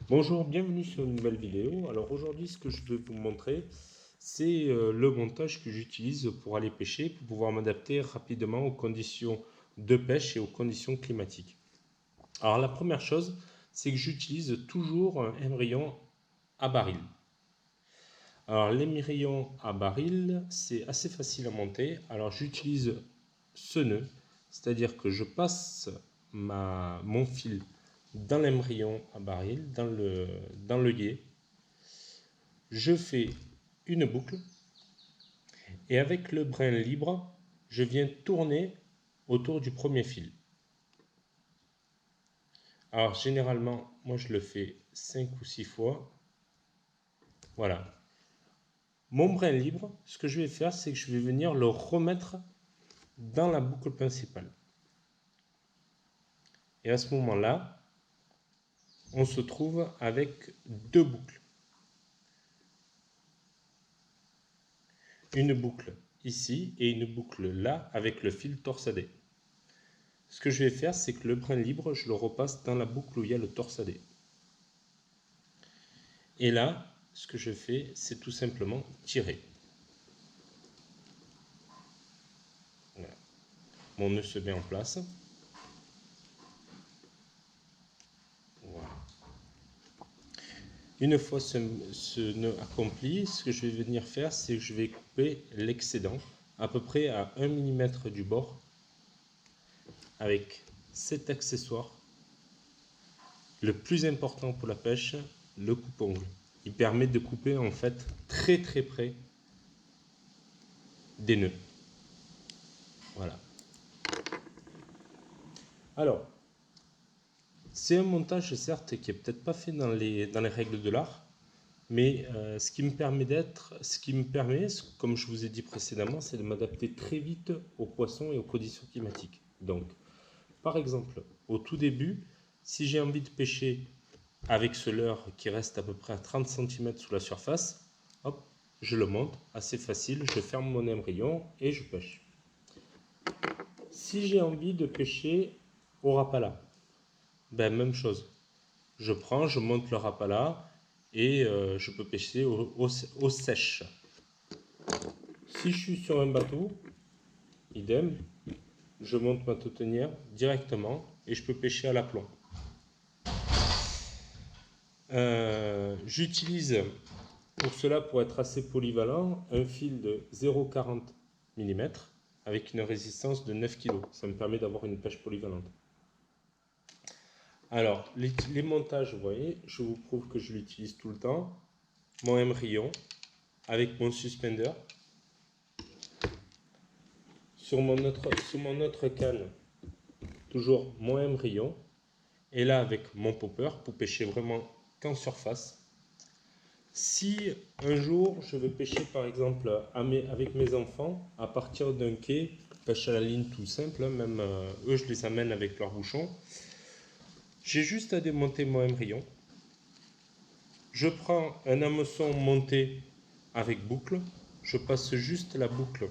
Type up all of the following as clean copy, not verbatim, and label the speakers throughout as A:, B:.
A: Bonjour, bienvenue sur une nouvelle vidéo. Alors aujourd'hui, ce que je vais vous montrer, c'est le montage que j'utilise pour aller pêcher, pour pouvoir m'adapter rapidement aux conditions de pêche et aux conditions climatiques. Alors la première chose, c'est que j'utilise toujours un émerillon à baril. Alors l'émerillon à baril, c'est assez facile à monter. Alors j'utilise ce nœud, c'est-à-dire que je passe mon fil dans l'émerillon à baril, dans le gué. Je fais une boucle et avec le brin libre, je viens tourner autour du premier fil. Alors généralement, moi je le fais 5 ou 6 fois. Voilà. Mon brin libre, ce que je vais faire, c'est que je vais venir le remettre dans la boucle principale. Et à ce moment-là, on se trouve avec deux boucles. Une boucle ici et une boucle là avec le fil torsadé. Ce que je vais faire, c'est que le brin libre, je le repasse dans la boucle où il y a le torsadé. Et là, ce que je fais, c'est tout simplement tirer. Voilà. Mon nœud se met en place. Voilà. Une fois ce nœud accompli, ce que je vais venir faire, c'est que je vais couper l'excédent à peu près à 1 mm du bord avec cet accessoire. Le plus important pour la pêche, le coupe-ongle. Il permet de couper en fait très près des nœuds. Voilà. Alors, c'est un montage certes qui est peut-être pas fait dans les règles de l'art, mais ce qui me permet, comme je vous ai dit précédemment, c'est de m'adapter très vite aux poissons et aux conditions climatiques. Donc, par exemple, au tout début, si j'ai envie de pêcher avec ce leurre qui reste à peu près à 30 cm sous la surface, hop, je le monte, assez facile, je ferme mon émerillon et je pêche. Si j'ai envie de pêcher au rapala, ben même chose. Je prends, je monte le rapala et je peux pêcher au sèche. Si je suis sur un bateau, idem, je monte ma toutonnière directement et je peux pêcher à l'aplomb. J'utilise pour cela, pour être assez polyvalent, un fil de 0,40 mm avec une résistance de 9 kg. Ça me permet d'avoir une pêche polyvalente. Alors, les montages, vous voyez, je vous prouve que je l'utilise tout le temps. Mon émerillon avec mon suspender. Sur mon autre canne, toujours mon émerillon. Et là, avec mon popper pour pêcher vraiment qu'en surface. Si un jour je veux pêcher par exemple avec mes enfants à partir d'un quai, pêche à la ligne tout simple, même eux je les amène avec leur bouchon, j'ai juste à démonter mon émerillon. Je prends un hameçon monté avec boucle, je passe juste la boucle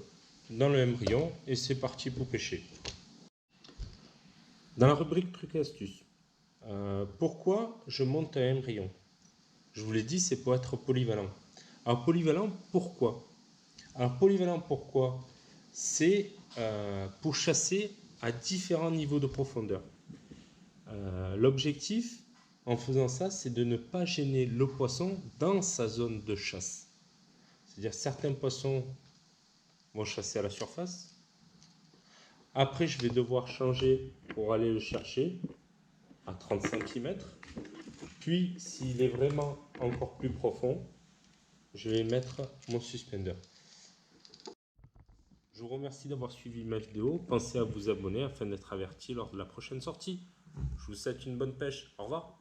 A: dans le émerillon et c'est parti pour pêcher. Dans la rubrique trucs et astuces, pourquoi je monte un émerillon? Je vous l'ai dit, c'est pour être polyvalent. Alors polyvalent, pourquoi? Alors polyvalent, pourquoi? C'est pour chasser à différents niveaux de profondeur. L'objectif, en faisant ça, c'est de ne pas gêner le poisson dans sa zone de chasse. C'est-à-dire certains poissons vont chasser à la surface. Après, je vais devoir changer pour aller le chercher à 30 cm. Puis, s'il est vraiment encore plus profond, je vais mettre mon suspender. Je vous remercie d'avoir suivi ma vidéo. Pensez à vous abonner afin d'être averti lors de la prochaine sortie. Je vous souhaite une bonne pêche. Au revoir.